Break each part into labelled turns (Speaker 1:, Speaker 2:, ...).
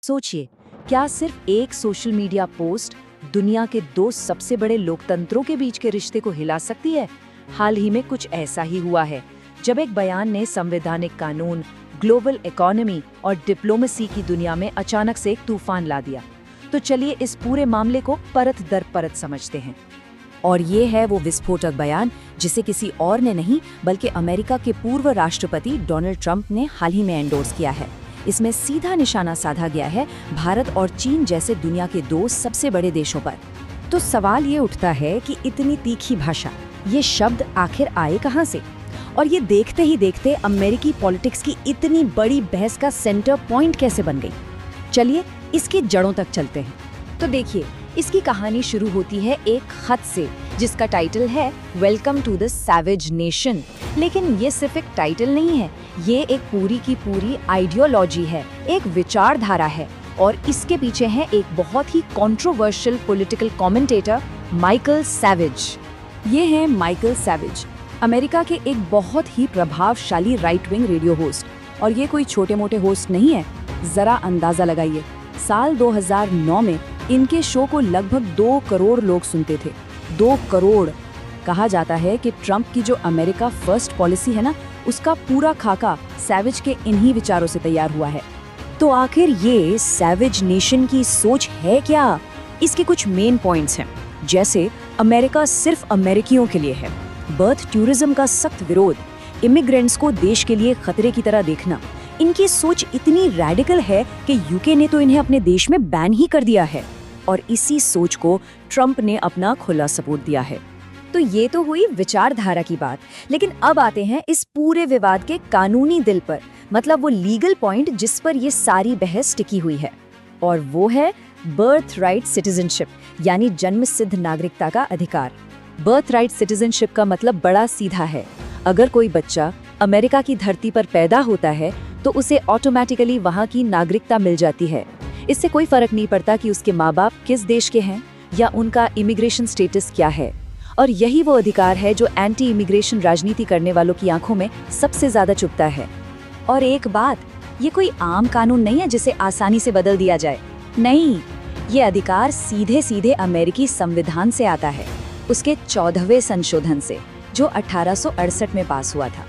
Speaker 1: सोचिए, क्या सिर्फ एक सोशल मीडिया पोस्ट दुनिया के दो सबसे बड़े लोकतंत्रों के बीच के रिश्ते को हिला सकती है? हाल ही में कुछ ऐसा ही हुआ है, जब एक बयान ने संवैधानिक कानून, ग्लोबल इकोनॉमी और डिप्लोमेसी की दुनिया में अचानक से एक तूफान ला दिया। तो चलिए इस पूरे मामले को परत दर परत समझते हैं। और ये है वो विस्फोटक बयान जिसे किसी और ने नहीं बल्कि अमेरिका के पूर्व राष्ट्रपति डोनाल्ड ट्रंप ने हाल ही में एंडोर्स किया है। इसमें सीधा निशाना साधा गया है भारत और चीन जैसे दुनिया के दो सबसे बड़े देशों पर। तो सवाल ये उठता है कि इतनी तीखी भाषा, ये शब्द आखिर आए कहाँ से? और ये देखते ही देखते अमेरिकी पॉलिटिक्स की इतनी बड़ी बहस का सेंटर पॉइंट कैसे बन गई? चलिए इसकी जड़ों तक चलते हैं। तो देखिए, इसकी कहानी शुरू होती है एक खत से जिसका टाइटल है welcome to the savage nation. लेकिन ये सिर्फ एक टाइटल नहीं है, ये एक पूरी की पूरी आइडियोलॉजी है, एक विचारधारा है। और इसके पीछे है एक बहुत ही controversial political commentator, Michael Savage. ये है माइकल सैवेज, अमेरिका के एक बहुत ही प्रभावशाली राइट विंग रेडियो होस्ट। और ये कोई छोटे मोटे होस्ट नहीं है, जरा अंदाजा लगाइए। साल 2009 में इनके शो को लगभग 2 करोड़ लोग सुनते थे। 2 करोड़। कहा जाता है कि ट्रंप की जो अमेरिका फर्स्ट पॉलिसी है ना, उसका पूरा खाका सैवेज के इन्हीं विचारों से तैयार हुआ है। तो आखिर ये सैवेज नेशन की सोच है क्या? इसके कुछ मेन पॉइंट्स हैं, जैसे अमेरिका सिर्फ अमेरिकियों के लिए है, बर्थ टूरिज्म का सख्त विरोध, इमिग्रेंट्स को देश के लिए खतरे की तरह देखना। इनकी सोच इतनी रैडिकल है कि यूके ने तो इन्हें अपने देश में बैन ही कर दिया है। और इसी सोच को ट्रंप ने अपना खुला सपोर्ट दिया है। तो ये तो हुई विचारधारा की बात, लेकिन अब आते हैं इस पूरे विवाद के कानूनी दिल पर, मतलब वो लीगल पॉइंट जिस पर ये सारी बहस टिकी हुई है। और वो है बर्थ राइट सिटीजनशिप, यानी जन्म सिद्ध नागरिकता का अधिकार। बर्थ राइट सिटीजनशिप का मतलब बड़ा सीधा है। अगर कोई बच्चा अमेरिका की धरती पर पैदा होता है तो उसे ऑटोमेटिकली वहाँ की नागरिकता मिल जाती है। इससे कोई फर्क नहीं पड़ता कि उसके माँ बाप किस देश के हैं या उनका इमिग्रेशन स्टेटस क्या है। और यही वो अधिकार है जो एंटी इमिग्रेशन राजनीति करने वालों की आंखों में सबसे ज्यादा चुभता है। और एक बात, ये कोई आम कानून नहीं है जिसे आसानी से बदल दिया जाए। नहीं, ये अधिकार सीधे सीधे अमेरिकी संविधान से आता है, उसके 14वें संशोधन से, जो 1868 में पास हुआ था।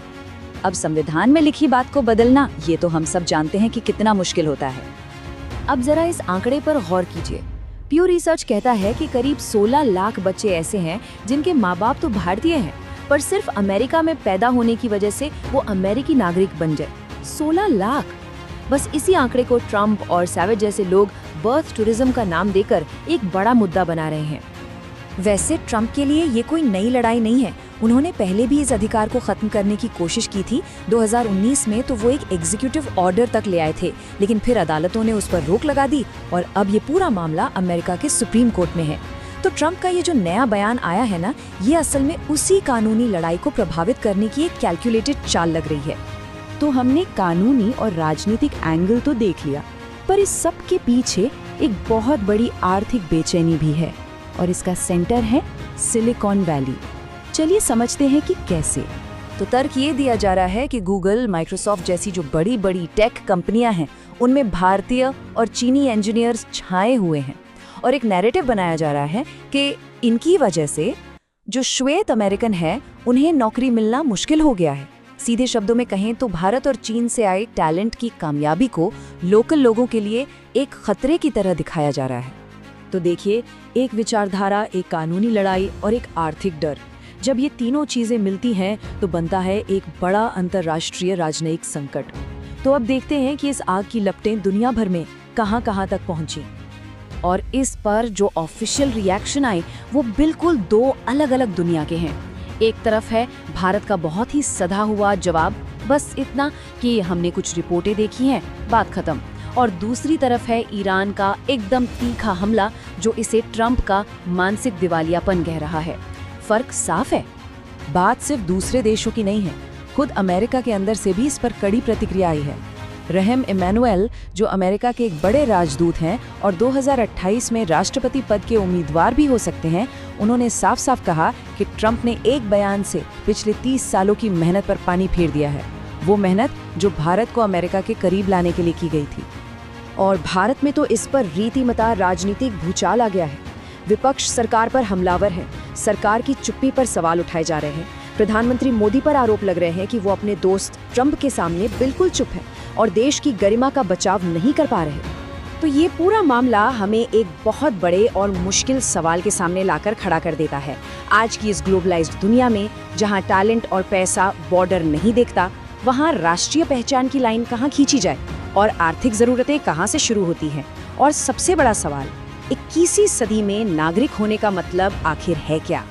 Speaker 1: अब संविधान में लिखी बात को बदलना, ये तो हम सब जानते हैं कि कितना मुश्किल होता है। अब जरा इस आंकड़े पर गौर कीजिए। प्यू रिसर्च कहता है कि करीब 16 लाख बच्चे ऐसे हैं जिनके माँ बाप तो भारतीय हैं, पर सिर्फ अमेरिका में पैदा होने की वजह से वो अमेरिकी नागरिक बन जाए। 16 लाख। बस इसी आंकड़े को ट्रंप और सैवेज जैसे लोग बर्थ टूरिज्म का नाम देकर एक बड़ा मुद्दा बना रहे हैं। वैसे ट्रंप के लिए ये कोई नई लड़ाई नहीं है। उन्होंने पहले भी इस अधिकार को खत्म करने की कोशिश की थी। 2019 में तो वो एक एग्जीक्यूटिव ऑर्डर तक ले आए थे, लेकिन फिर अदालतों ने उस पर रोक लगा दी और अब ये पूरा मामला अमेरिका के सुप्रीम कोर्ट में है। तो ट्रंप का ये जो नया बयान आया है ना, ये असल में उसी कानूनी लड़ाई को प्रभावित करने की एक कैलकुलेटेड चाल लग रही है। तो हमने कानूनी और राजनीतिक एंगल तो देख लिया, पर इस सब के पीछे एक बहुत बड़ी आर्थिक बेचैनी भी है और इसका सेंटर है सिलिकॉन वैली। चलिए समझते हैं कि कैसे। तो तर्क ये दिया जा रहा है कि गूगल, माइक्रोसॉफ्ट जैसी जो बड़ी बड़ी टेक कंपनियां हैं, उनमें भारतीय और चीनी इंजीनियर्स छाए हुए हैं और एक नैरेटिव बनाया जा रहा है कि इनकी वजह से जो श्वेत अमेरिकन है उन्हें नौकरी मिलना मुश्किल हो गया है। सीधे शब्दों में कहें तो भारत और चीन से आए टैलेंट की कामयाबी को लोकल लोगों के लिए एक खतरे की तरह दिखाया जा रहा है। तो देखिए, एक विचारधारा, एक कानूनी लड़ाई और एक आर्थिक डर, जब ये तीनों चीजें मिलती हैं तो बनता है एक बड़ा अंतर्राष्ट्रीय राजनयिक संकट। तो अब देखते हैं कि इस आग की लपटें दुनिया भर में कहां-कहां तक पहुंची। और इस पर जो ऑफिशियल रिएक्शन आए वो बिल्कुल 2 अलग-अलग दुनिया के हैं। एक तरफ है भारत का बहुत ही सधा हुआ जवाब, बस इतना कि हमने कुछ रिपोर्टें देखी हैं, बात खत्म। और दूसरी तरफ है ईरान का एकदम तीखा हमला जो इसे ट्रंप का मानसिक दिवालियापन कह रहा है। फर्क साफ है। बात सिर्फ दूसरे देशों की नहीं है, खुद अमेरिका के अंदर से भी इस पर कड़ी प्रतिक्रिया आई है। रहम इमैनुएल, जो अमेरिका के एक बड़े राजदूत हैं और 2028 में राष्ट्रपति पद के उम्मीदवार भी हो सकते हैं, उन्होंने साफ साफ कहा कि ट्रंप ने एक बयान से पिछले 30 सालों की मेहनत पर पानी फेर दिया है। वो मेहनत जो भारत को अमेरिका के करीब लाने के लिए की गई थी।
Speaker 2: और भारत में तो इस पर रीतिमता राजनीतिक भूचाल आ गया है। विपक्ष सरकार पर हमलावर है, सरकार की चुप्पी पर सवाल उठाए जा रहे हैं। प्रधानमंत्री मोदी पर आरोप लग रहे हैं कि वो अपने दोस्त ट्रंप के सामने बिल्कुल चुप है और देश की गरिमा का बचाव नहीं कर पा रहे। तो ये पूरा मामला हमें एक बहुत बड़े और मुश्किल सवाल के सामने लाकर खड़ा कर देता है। आज की इस ग्लोबलाइज्ड दुनिया में जहां टैलेंट और पैसा बॉर्डर नहीं देखता, वहां राष्ट्रीय पहचान की लाइन कहां खींची जाए और आर्थिक जरूरतें कहां से शुरू होती हैं। और सबसे बड़ा सवाल, 21वीं सदी में नागरिक होने का मतलब आखिर है क्या?